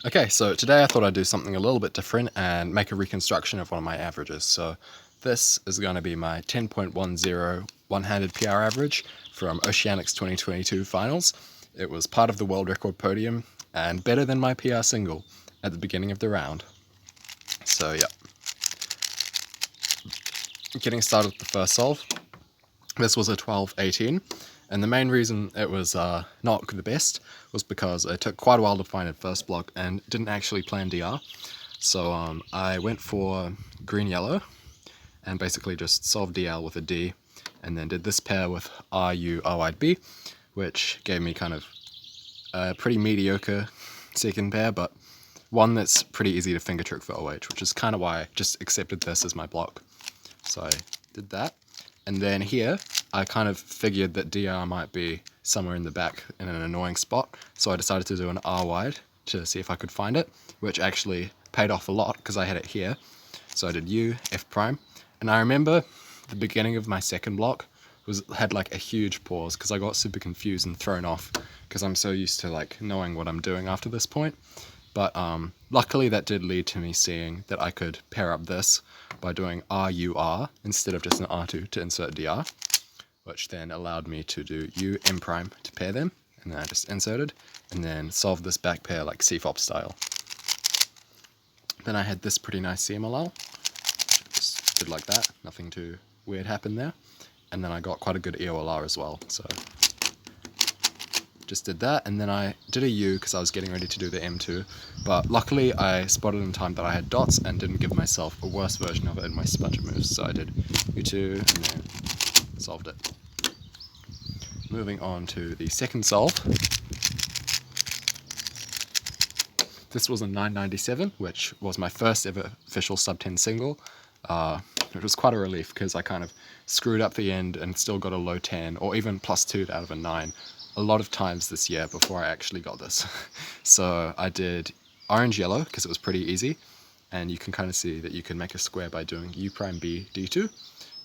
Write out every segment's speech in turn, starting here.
Okay, so today I thought I'd do something a little bit different and make a reconstruction of one of my averages. So this is going to be my 10.10 one-handed PR average from Oceanics 2022 finals. It was part of the world record podium and better than my PR single at the beginning of the round. So yeah, getting started with the first solve. This was a 12-18, and the main reason it was not the best was because it took quite a while to find a first block and didn't actually plan DR. So I went for green-yellow and basically just solved DL with a D, and then did this pair with RU wide B, which gave me kind of a pretty mediocre second pair, but one that's pretty easy to finger trick for OH, which is kind of why I just accepted this as my block. So I did that. And then here, I kind of figured that DR might be somewhere in the back in an annoying spot, so I decided to do an R wide to see if I could find it, which actually paid off a lot because I had it here. So I did U, F prime, and I remember the beginning of my second block had like a huge pause because I got super confused and thrown off because I'm so used to like knowing what I'm doing after this point. But luckily that did lead to me seeing that I could pair up this by doing RUR instead of just an R2 to insert DR, which then allowed me to do U M prime to pair them, and then I just inserted, and then solve this back pair like CFOP style. Then I had this pretty nice CMLL, just did like that, nothing too weird happened there, and then I got quite a good EOLR as well, so just did that, and then I did a U because I was getting ready to do the M2, but luckily I spotted in time that I had dots and didn't give myself a worse version of it in my sponge moves, so I did U2 and then solved it. Moving on to the second solve. This was a 997, which was my first ever official sub 10 single. It was quite a relief because I kind of screwed up the end and still got a low 10 or even +2 out of a 9 a lot of times this year before I actually got this. So I did orange yellow because it was pretty easy, and you can kind of see that you can make a square by doing U prime B D2,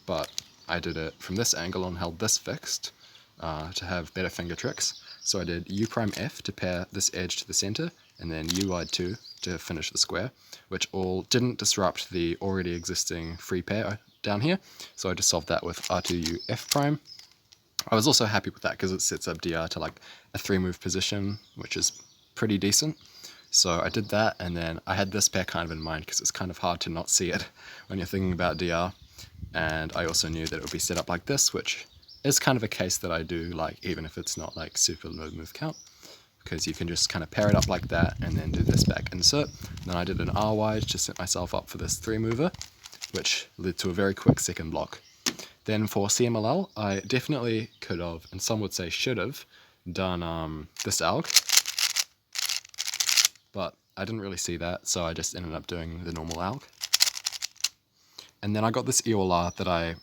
but I did it from this angle and held this fixed to have better finger tricks. So I did U prime F to pair this edge to the center, and then U wide 2 to finish the square, which all didn't disrupt the already existing free pair down here. So I just solved that with R2U F prime. I was also happy with that because it sets up DR to like a 3-move position, which is pretty decent. So I did that, and then I had this pair kind of in mind because it's kind of hard to not see it when you're thinking about DR. And I also knew that it would be set up like this, which is kind of a case that I do like, even if it's not like super low move count, because you can just kind of pair it up like that and then do this back insert. And then I did an R wide to set myself up for this 3-mover, which led to a very quick second block. Then for CMLL, I definitely could have, and some would say should have, done this alg, but I didn't really see that, so I just ended up doing the normal alg. And then I got this EOLR that I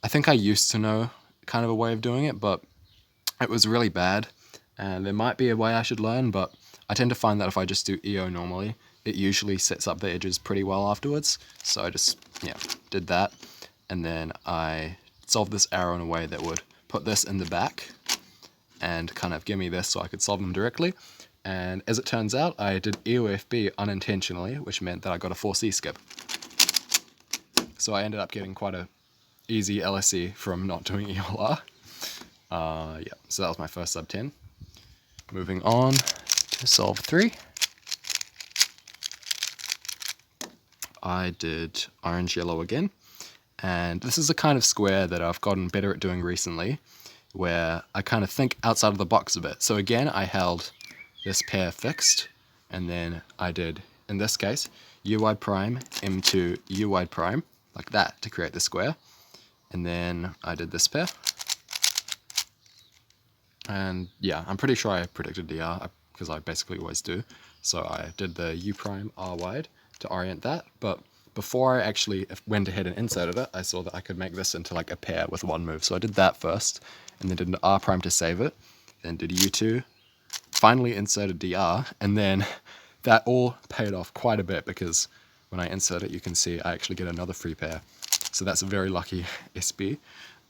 think I used to know kind of a way of doing it, but it was really bad, and there might be a way I should learn, but I tend to find that if I just do EO normally, it usually sets up the edges pretty well afterwards, so I just, yeah, did that. And then I solved this arrow in a way that would put this in the back and kind of give me this so I could solve them directly. And as it turns out, I did EOFB unintentionally, which meant that I got a 4C skip. So I ended up getting quite a easy LSE from not doing EOLR. Yeah, so that was my first sub 10. Moving on to solve 3. I did orange yellow again. And this is a kind of square that I've gotten better at doing recently, where I kind of think outside of the box a bit. So again, I held this pair fixed, and then I did, in this case, U wide prime, M2, U wide prime, like that to create the square. And then I did this pair. And yeah, I'm pretty sure I predicted DR because I basically always do. So I did the U prime R wide to orient that, but before I actually went ahead and inserted it, I saw that I could make this into like a pair with one move. So I did that first, and then did an R prime to save it, then did U2, finally inserted DR, and then that all paid off quite a bit because when I insert it, you can see I actually get another free pair. So that's a very lucky SB.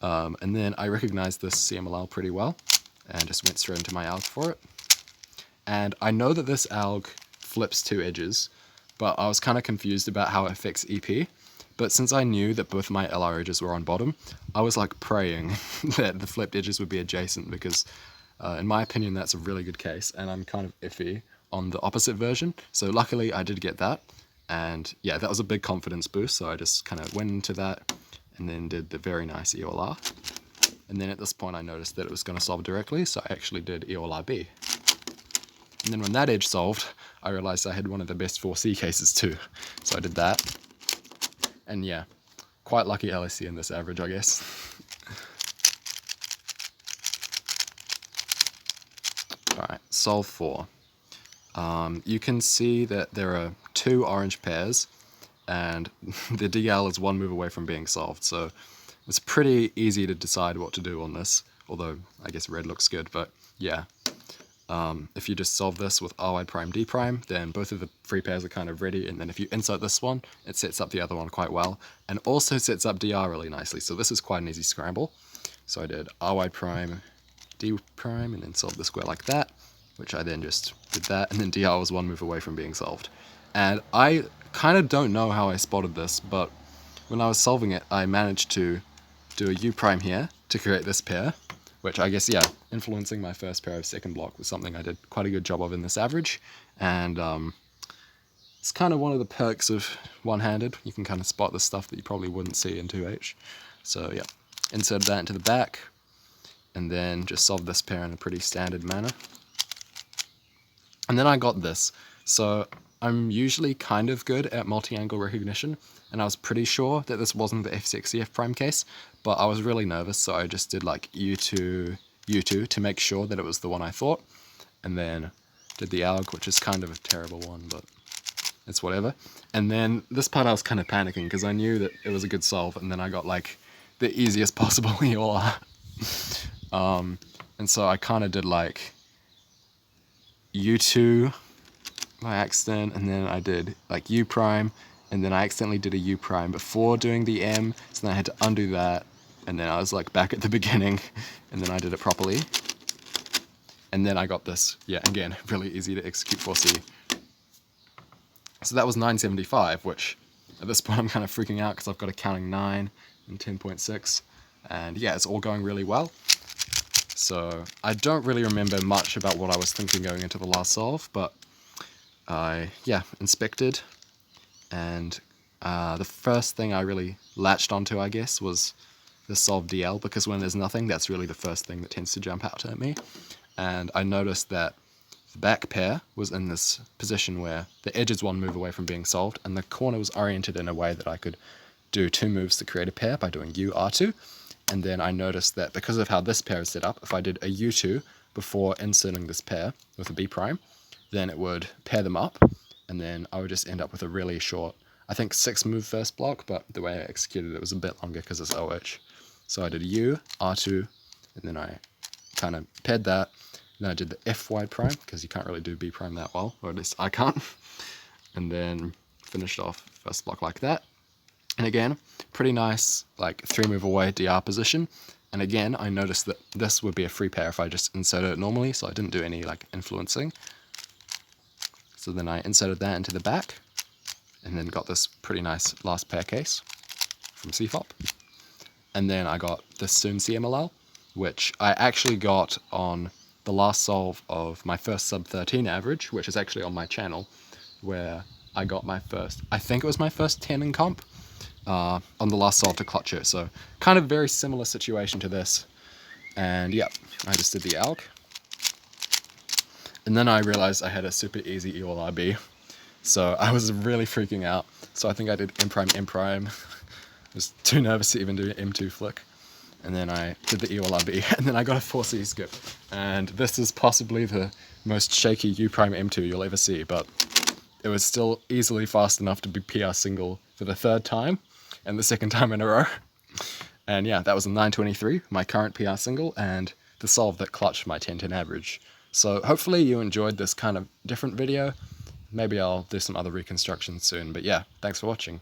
And then I recognized this CMLL pretty well and just went straight into my alg for it. And I know that this alg flips two edges, but I was kind of confused about how it affects EP. But since I knew that both my LR edges were on bottom, I was like praying that the flipped edges would be adjacent, because in my opinion that's a really good case, and I'm kind of iffy on the opposite version. So luckily I did get that, and yeah, that was a big confidence boost, so I just kind of went into that and then did the very nice EOLR. And then at this point I noticed that it was going to solve directly, so I actually did EOLRB. And then when that edge solved, I realized I had one of the best 4C cases too. So I did that. And yeah, quite lucky LSE in this average, I guess. Alright, solve 4. You can see that there are two orange pairs, and the DL is one move away from being solved, so it's pretty easy to decide what to do on this, although I guess red looks good, but yeah. If you just solve this with R wide prime D prime, then both of the free pairs are kind of ready, and then if you insert this one, it sets up the other one quite well, and also sets up DR really nicely, so this is quite an easy scramble. So I did R wide prime D prime, and then solved the square like that, which I then just did that, and then DR was one move away from being solved. And I kind of don't know how I spotted this, but when I was solving it, I managed to do a U prime here to create this pair, which I guess, yeah, influencing my first pair of second block was something I did quite a good job of in this average, and it's kind of one of the perks of one-handed. You can kind of spot the stuff that you probably wouldn't see in 2H. So yeah, inserted that into the back, and then just solved this pair in a pretty standard manner. And then I got this. So I'm usually kind of good at multi-angle recognition, and I was pretty sure that this wasn't the F6CF prime case, but I was really nervous, so I just did like U2, U2 to make sure that it was the one I thought, and then did the ALG, which is kind of a terrible one, but it's whatever. And then this part I was kind of panicking because I knew that it was a good solve, and then I got like the easiest possible EOR. And so I kind of did like U2 by accident, and then I did like U prime, and then I accidentally did a U prime before doing the M, so then I had to undo that, and then I was like back at the beginning, and then I did it properly. And then I got this, yeah, again, really easy to execute 4C. So that was 975, which at this point I'm kind of freaking out because I've got a counting 9 and 10.6, and yeah, it's all going really well. So I don't really remember much about what I was thinking going into the last solve, but I, yeah, inspected, and the first thing I really latched onto, I guess, was the solve DL, because when there's nothing, that's really the first thing that tends to jump out at me. And I noticed that the back pair was in this position where the edge is one move away from being solved, and the corner was oriented in a way that I could do two moves to create a pair by doing U, R2. And then I noticed that because of how this pair is set up, if I did a U2 before inserting this pair with a B prime, then it would pair them up, and then I would just end up with a really short, I think 6 move first block, but the way I executed it was a bit longer because it's OH. So I did a U, R2, and then I kind of paired that. Then I did the F wide prime, because you can't really do B prime that well, or at least I can't. And then finished off first block like that. And again, pretty nice, like 3 move away DR position. And again, I noticed that this would be a free pair if I just inserted it normally, so I didn't do any like influencing. So then I inserted that into the back, and then got this pretty nice last pair case from CFOP. And then I got this Soon CMLL, which I actually got on the last solve of my first sub 13 average, which is actually on my channel, where I got my first, I think it was my first 10 in comp, on the last solve to clutch it. So kind of very similar situation to this. And yeah, I just did the ALG. And then I realized I had a super easy EOLRB, so I was really freaking out. So I think I did M prime, M prime. I was too nervous to even do an M2 flick. And then I did the EOLRB, and then I got a 4C skip. And this is possibly the most shaky U prime M2 you'll ever see, but it was still easily fast enough to be PR single for the 3rd time, and the 2nd time in a row. And yeah, that was a 923, my current PR single, and the solve that clutched my 10-10 average. So hopefully you enjoyed this kind of different video. Maybe I'll do some other reconstructions soon, but yeah, thanks for watching.